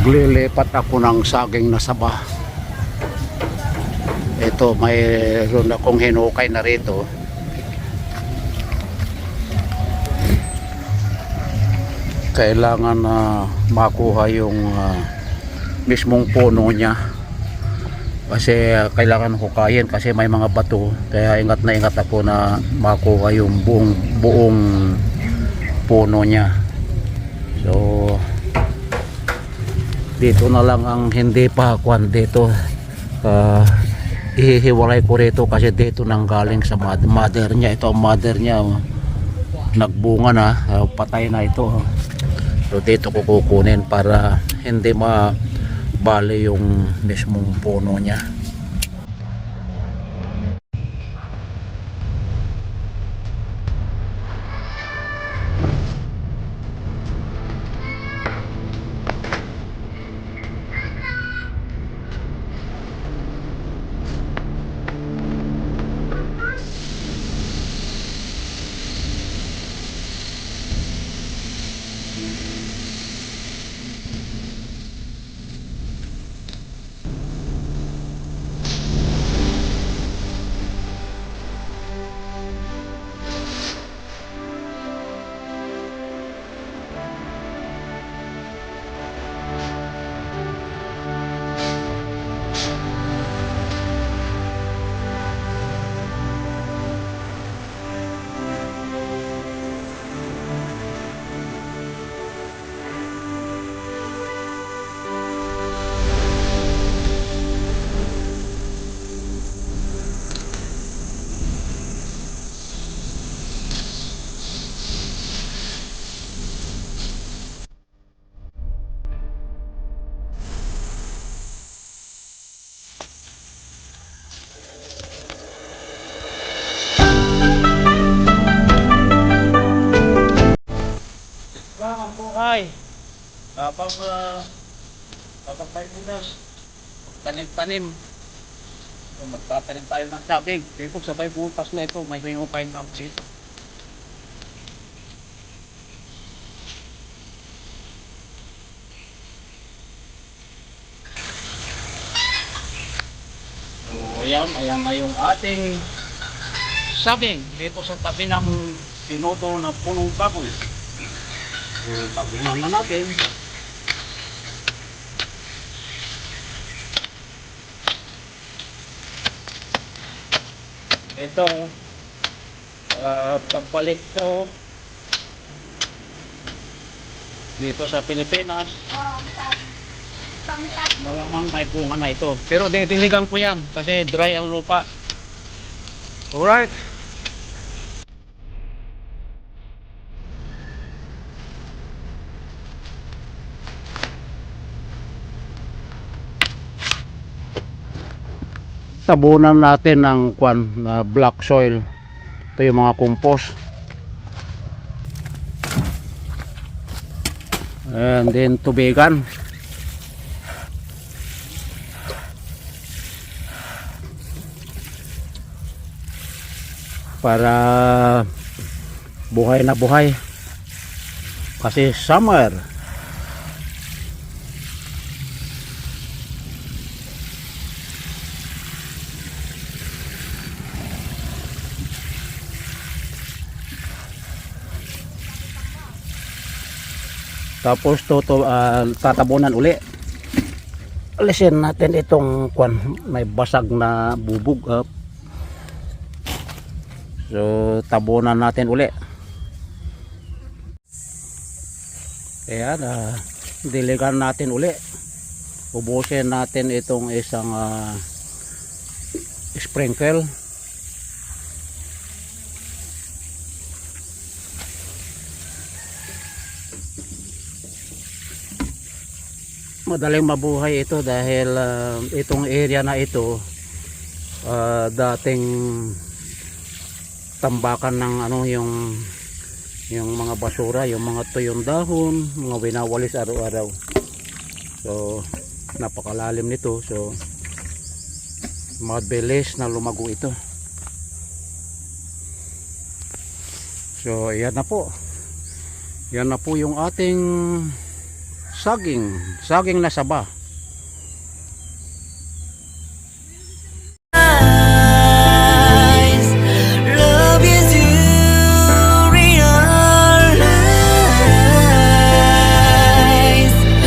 Maglilipat ako ng saging na saba. Ito, mayroon akong hinukay na rito. Kailangan na makuha yung mismong puno niya, kasi kailangan hukayin kasi may mga bato, kaya ingat na ingat ako na makuha yung buong puno niya. So dito na lang ang hindi pa kwan dito, ihihiwalay ko rito kasi dito nang galing sa mother niya. Ito ang mother niya, nagbunga na, patay na ito. So dito ko kukunin para hindi mabali yung mismong puno niya. Buhay kapag Pilipinas tanim-tanim, magtatanim tayo ng sabing. Dito sabay butas na ito, may hinukay na dito. So ayan na yung ating sabing dito sa tabi ng pinuto na punong baboy. Tabunan na natin. Ito pagbalik ko dito sa Pilipinas, malamang may bunga na ito, pero didiligan ko yan kasi dry ang lupa. Alright. Tabunan natin ng black soil. Ito yung mga compost, and then tubigan para buhay na buhay kasi summer. Tapos tatabunan uli. Alisin natin itong may basag na bubog. So tabunan natin uli. Ayan, diligan natin uli. Ubusin natin itong isang sprinkle. Madaling mabuhay ito dahil itong area na ito dating tambakan ng yung mga basura, yung mga tuyong dahon, mga winawalis araw-araw. So napakalalim nito, so mabilis na lumago ito. So yan na po yung ating saging na saba.